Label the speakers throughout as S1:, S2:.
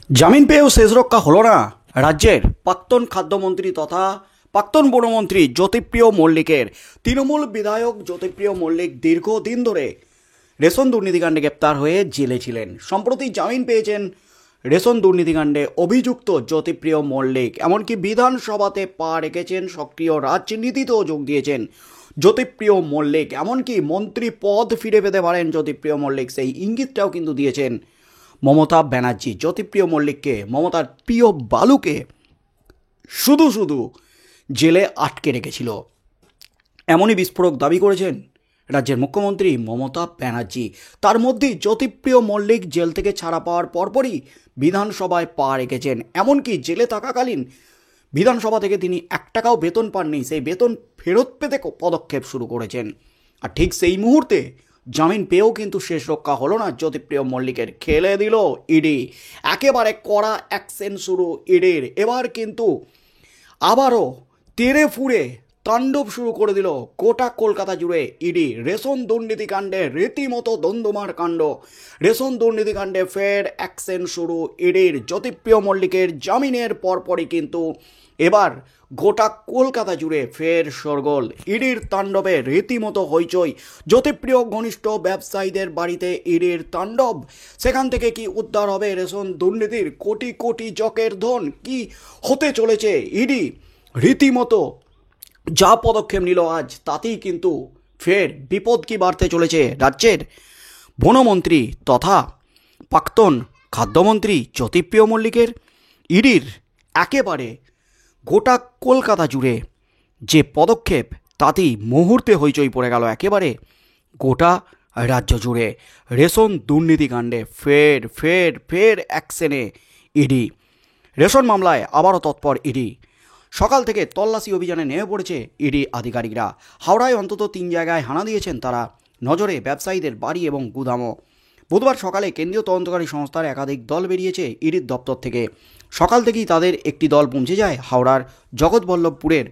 S1: জামিন পেয়েও শেষ রক্ষা হলো না রাজ্যের প্রাক্তন খাদ্যমন্ত্রী তথা প্রাক্তন বনমন্ত্রী জ্যোতিপ্রিয় মল্লিকের। তৃণমূল বিধায়ক জ্যোতিপ্রিয় মল্লিক দীর্ঘদিন ধরে রেশন দুর্নীতিকাণ্ডে গ্রেপ্তার হয়ে জেলে ছিলেন। সম্প্রতি জামিন পেয়েছেন রেশন দুর্নীতিকাণ্ডে অভিযুক্ত জ্যোতিপ্রিয় মল্লিক। এমনকি বিধানসভাতে পা রেখেছেন, সক্রিয় রাজনীতিতেও যোগ দিয়েছেন জ্যোতিপ্রিয় মল্লিক। এমনকি মন্ত্রী পদ ফিরে পেতে পারেন জ্যোতিপ্রিয় মল্লিক, সেই ইঙ্গিতটাও কিন্তু দিয়েছেন মমতা ব্যানার্জি। জ্যোতিপ্রিয় মল্লিককে, মমতার প্রিয় বালুকে শুধু শুধু জেলে আটকে রেখেছিল, এমনই বিস্ফোরক দাবি করেছেন রাজ্যের মুখ্যমন্ত্রী মমতা ব্যানার্জি। তার মধ্যেই জ্যোতিপ্রিয় মল্লিক জেল থেকে ছাড়া পাওয়ার পরপরই বিধানসভায় পা রেখেছেন। এমনকি জেলে থাকাকালীন বিধানসভা থেকে তিনি 1 টাকাও বেতন পাননি, সেই বেতন ফেরত পেতে পদক্ষেপ শুরু করেছেন। আর ঠিক সেই মুহূর্তে জামিন পেয়েও কিন্তু শেষ রক্ষা হলো না জ্যোতিপ্রিয় মল্লিকের। খেলে দিল ইডি, একেবারে কড়া অ্যাকশন শুরু ইডির। এবার কিন্তু আবারও তেড়ে ফুড়ে তাণ্ডব শুরু করে দিল গোটা কলকাতা জুড়ে ইডি। রেশন দুর্নীতিকাণ্ডে রীতিমতো দন্দুমার কাণ্ড। রেশন দুর্নীতিকাণ্ডে ফের অ্যাকশন শুরু ইডির। জ্যোতিপ্রিয় মল্লিকের জামিনের পরপরই কিন্তু এবার গোটা কলকাতা জুড়ে ফের শোরগোল। ইডির তাণ্ডবে রীতিমতো হইচই। জ্যোতিপ্রিয় ঘনিষ্ঠ ব্যবসায়ীদের বাড়িতে ইডির তাণ্ডব। সেখান থেকে কি উদ্ধার হবে রেশন দুর্নীতির কোটি কোটি জকের ধন? কি হতে চলেছে ইডি? রীতিমতো যা পদক্ষেপ নিল আজ, তাতেই কিন্তু ফের বিপদ কি বাড়তে চলেছে রাজ্যের বনমন্ত্রী তথা প্রাক্তন খাদ্যমন্ত্রী জ্যোতিপ্রিয় মল্লিকের। ইডির একেবারে গোটা কলকাতা জুড়ে যে পদক্ষেপ, তাতেই মুহূর্তে হইচই পড়ে গেল একেবারে গোটা রাজ্য জুড়ে। রেশন দুর্নীতিকাণ্ডে ফের ফের ফের অ্যাকশনে ইডি। রেশন মামলায় আবারও তৎপর ইডি। সকাল থেকে তল্লাশি অভিযানে নেমে পড়েছে ইডি আধিকারিকরা। হাওড়ায় অন্তত 3 জায়গায় হানা দিয়েছেন তারা। নজরে ব্যবসায়ীদের বাড়ি এবং গুদামও। বুধবার সকালে কেন্দ্রীয় তদন্তকারী সংস্থার একাধিক দল বেরিয়েছে ইডির দপ্তর থেকে। সকাল থেকেই তাদের একটি দল পৌঁছে যায় হাওড়ার জগৎবল্লভপুরের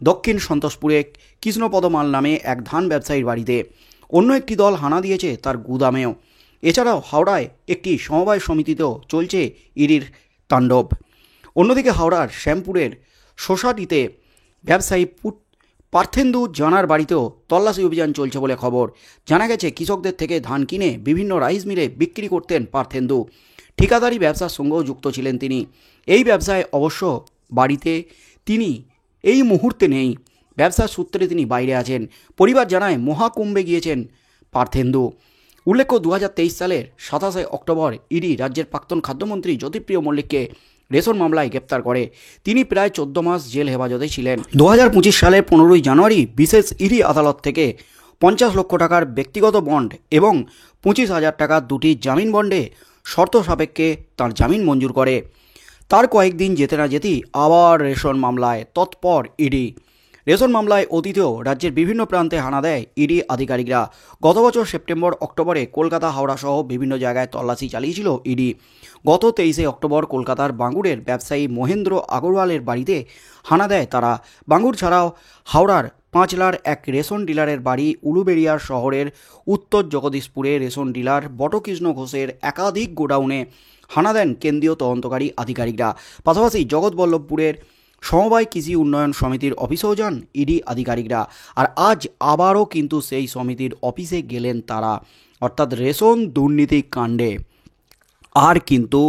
S1: দক্ষিণ সন্তোষপুরে কৃষ্ণপদ মাল নামে এক ধান ব্যবসায়ীর বাড়িতে। অন্য একটি দল হানা দিয়েছে তার গুদামেও। এছাড়াও হাওড়ায় একটি সমবায় সমিতিতেও চলছে ইডির তাণ্ডব। অন্যদিকে হাওড়ার শ্যামপুরের সোসাইটিতে ব্যবসায়ী পার্থেন্দু জানার বাড়িতেও তল্লাশি অভিযান চলছে বলে খবর। জানা গেছে কৃষকদের থেকে ধান কিনে বিভিন্ন রাইস মিলে বিক্রি করতেন পার্থেন্দু। ঠিকাদারি ব্যবসার সঙ্গেও যুক্ত ছিলেন তিনি। এই ব্যবসায় অবশ্য বাড়িতে তিনি এই মুহূর্তে নেই, ব্যবসার সূত্রে তিনি বাইরে আছেন। পরিবার জানায় মহাকুম্ভে গিয়েছেন পার্থেন্দু। উল্লেখ্য 2023 সালের 27 অক্টোবর ইডি রাজ্যের প্রাক্তন খাদ্যমন্ত্রী জ্যোতিপ্রিয় মল্লিককে রেশন মামলায় গ্রেপ্তার করে। তিনি প্রায় 14 মাস জেল হেফাজতে ছিলেন। 2025 সালের 15 জানুয়ারি বিশেষ ইডি আদালত থেকে 50 লক্ষ টাকার ব্যক্তিগত বন্ড এবং 25,000 টাকার দুটি জামিন বন্ডে শর্ত সাপেক্ষে তার জামিন মঞ্জুর করে। তার কয়েকদিন যেতে না যেতেই আবার রেশন মামলায় তৎপর ইডি। রেশন মামলায় অতীতেও রাজ্যের বিভিন্ন প্রান্তে হানা দেয় ইডি আধিকারিকরা। গত বছর সেপ্টেম্বর অক্টোবরে কলকাতা হাওড়া সহ বিভিন্ন জায়গায় তল্লাশি চালিয়েছিল ইডি। গত 23 অক্টোবর কলকাতার বাঙ্গুরের ব্যবসায়ী মহেন্দ্র আগরওয়ালের বাড়িতে হানা দেয় তারা। বাঙ্গুর ছাড়াও হাওড়ার পাঁচলার এক রেশন ডিলারের বাড়ি, উলুবেড়িয়া শহরের উত্তর জগদীশপুরে রেশন ডিলার বটকৃষ্ণ ঘোষের একাধিক গোডাউনে হানা দেন কেন্দ্রীয় তদন্তকারী আধিকারিকরা। পাশাপাশি জগৎবল্লভপুরের সমবায় কৃষি উন্নয়ন সমিতির অফিসেও যান ইডি আধিকারিকরা। আর আজ আবারও কিন্তু সেই সমিতির অফিসে গেলেন তারা। অর্থাৎ রেশন দুর্নীতি কাণ্ডে আর কিন্তু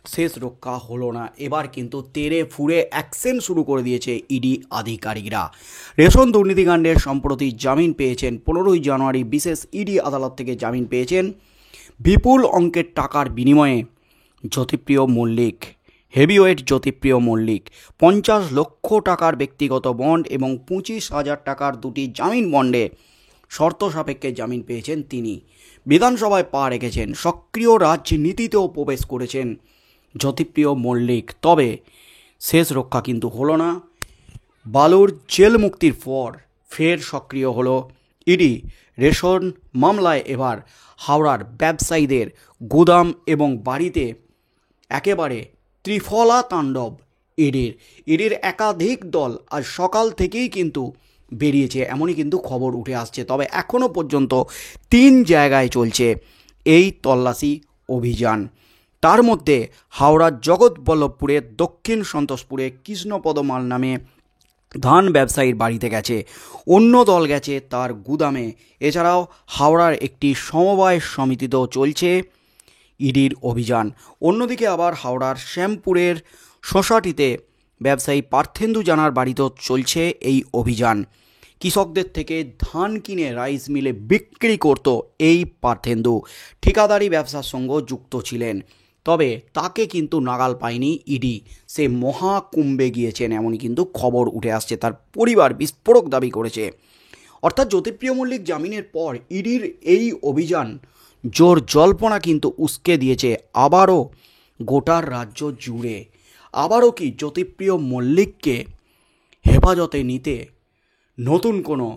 S1: শেষ রক্ষা হলো না। এবার কিন্তু তেড়ে ফুড়ে অ্যাকশন শুরু করে দিয়েছে ইডি আধিকারিকরা। রেশন দুর্নীতিকাণ্ডের সম্প্রতি জামিন পেয়েছেন 15 জানুয়ারি বিশেষ ইডি আদালত থেকে জামিন পেয়েছেন বিপুল অঙ্কের টাকার বিনিময়ে জ্যোতিপ্রিয় মল্লিক। হেভিওয়েট জ্যোতিপ্রিয় মল্লিক 50 লক্ষ টাকার ব্যক্তিগত বন্ড এবং 25,000 টাকার দুটি জামিন বন্ডে শর্ত সাপেক্ষে জামিন পেয়েছেন তিনি। বিধানসভায় পা রেখেছেন, সক্রিয় রাজনীতিতেও প্রবেশ করেছেন জ্যোতিপ্রিয় মল্লিক। তবে শেষ রক্ষা কিন্তু হলো না। বালুর জেল মুক্তির পর ফের সক্রিয় হলো ইডি। রেশন মামলায় এবার হাওড়ার ব্যবসায়ীদের গুদাম এবং বাড়িতে একেবারে ত্রিফলা তাণ্ডব ইডির একাধিক দল আজ সকাল থেকেই কিন্তু বেরিয়েছে, এমনই কিন্তু খবর উঠে আসছে। তবে এখনও পর্যন্ত 3 জায়গায় চলছে এই তল্লাশি অভিযান। তার মধ্যে হাওড়ার জগৎবল্লভপুরের দক্ষিণ সন্তোষপুরে কৃষ্ণপদ মাল নামে ধান ব্যবসায়ীর বাড়িতে গেছে, অন্য দল গেছে তার গুদামে। এছাড়াও হাওড়ার একটি সমবায় সমিতিতেও চলছে ইডির অভিযান। অন্যদিকে আবার হাওড়ার শ্যামপুরের সোসাইটিতে ব্যবসায়ী পার্থেন্দু জানার বাড়িতেও চলছে এই অভিযান। কৃষকদের থেকে ধান কিনে রাইস মিলে বিক্রি করত এই পার্থেন্দু, ঠিকাদারি ব্যবসার সঙ্গে যুক্ত ছিলেন। তবে তাকে কিন্তু নাগাল পায়নি ইডি, সে মহাকুম্ভে গিয়েছেন এমনই কিন্তু খবর উঠে আসছে। তার পরিবার বিস্ফোরক দাবি করেছে। অর্থাৎ জ্যোতিপ্রিয় মল্লিক জামিনের পর ইডির এই অভিযান জোর জল্পনা কিন্তু উস্কে দিয়েছে আবারও গোটার রাজ্য জুড়ে। আবারও কি জ্যোতিপ্রিয় মল্লিককে হেফাজতে নিতে নতুন কোনো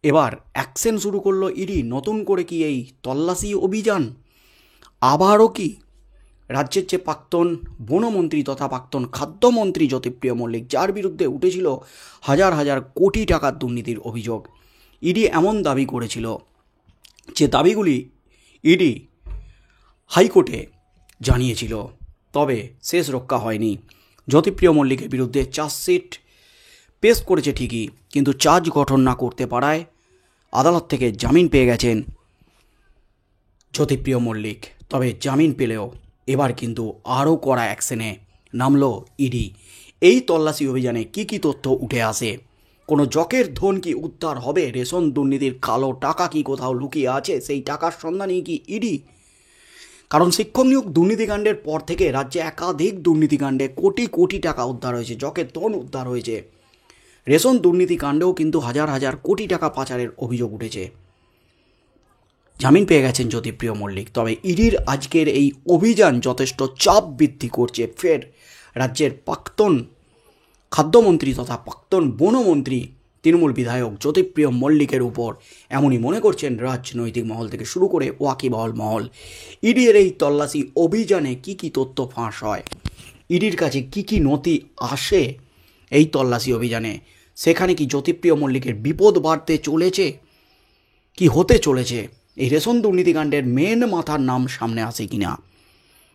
S1: এবার অ্যাকশন শুরু করলো ইডি? নতুন করে কি এই তল্লাশি অভিযান? আবারও কি রাজ্যের যে প্রাক্তন বনমন্ত্রী তথা প্রাক্তন খাদ্যমন্ত্রী জ্যোতিপ্রিয় মল্লিক, যার বিরুদ্ধে উঠেছিল হাজার হাজার কোটি টাকার দুর্নীতির অভিযোগ, ইডি এমন দাবি করেছিল যে দাবিগুলি ইডি হাইকোর্টে জানিয়েছিল, তবে শেষ রক্ষা হয়নি। জ্যোতিপ্রিয় মল্লিকের বিরুদ্ধে চার্জশিট পেশ করেছে ঠিকই, কিন্তু চার্জ গঠন না করতে পারায় আদালত থেকে জামিন পেয়ে গেছেন জ্যোতিপ্রিয় মল্লিক। তবে জামিন পেলেও এবার কিন্তু আরও কড়া অ্যাকশনে নামলো ইডি। এই তল্লাশি অভিযানে কি কি তথ্য উঠে আসে? কোনো জকের ধন কি উদ্ধার হবে? রেশন দুর্নীতির কালো টাকা কি কোথাও লুকিয়ে আছে? সেই টাকার সন্ধানই কি ইডি? কারণ শিক্ষক নিয়োগ দুর্নীতিকাণ্ডের পর থেকে রাজ্যে একাধিক দুর্নীতিকাণ্ডে কোটি কোটি টাকা উদ্ধার হয়েছে, জকের ধন উদ্ধার হয়েছে। রেশন দুর্নীতিকাণ্ডেও কিন্তু হাজার হাজার কোটি টাকা পাচারের অভিযোগ উঠেছে। জামিন পেয়ে গেছেন জ্যোতিপ্রিয় মল্লিক। তবে ইডির আজকের এই অভিযান যথেষ্ট চাপ বৃদ্ধি করছে ফের রাজ্যের প্রাক্তন খাদ্যমন্ত্রী তথা প্রাক্তন বনমন্ত্রী তৃণমূল বিধায়ক জ্যোতিপ্রিয় মল্লিকের উপর, এমনই মনে করছেন রাজনৈতিক মহল থেকে শুরু করে ওয়াকিবহল মহল। ইডির এই তল্লাশি অভিযানে কি কি তথ্য ফাঁস হয়, ইডির কাছে কি কি নথি আসে এই তল্লাশি অভিযানে, সেখানে কি জ্যোতিপ্রিয় মল্লিকের বিপদ বাড়তে চলেছে, কি হতে চলেছে? এই রেশন দুর্নীতিকাণ্ডের মেন মাথার নাম সামনে আসে কিনা,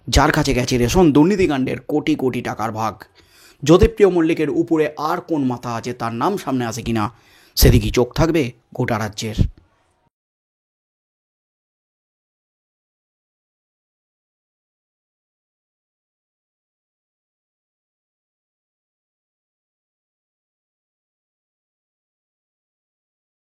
S1: যার কাছে গেছে রেশন দুর্নীতিকাণ্ডের কোটি কোটি টাকার ভাগ? জ্যোতিপ্রিয় মল্লিকের উপরে আর কোন মাথা আছে, তার নাম সামনে আসে কিনা, সেদিকেই চোখ থাকবে গোটা রাজ্যের।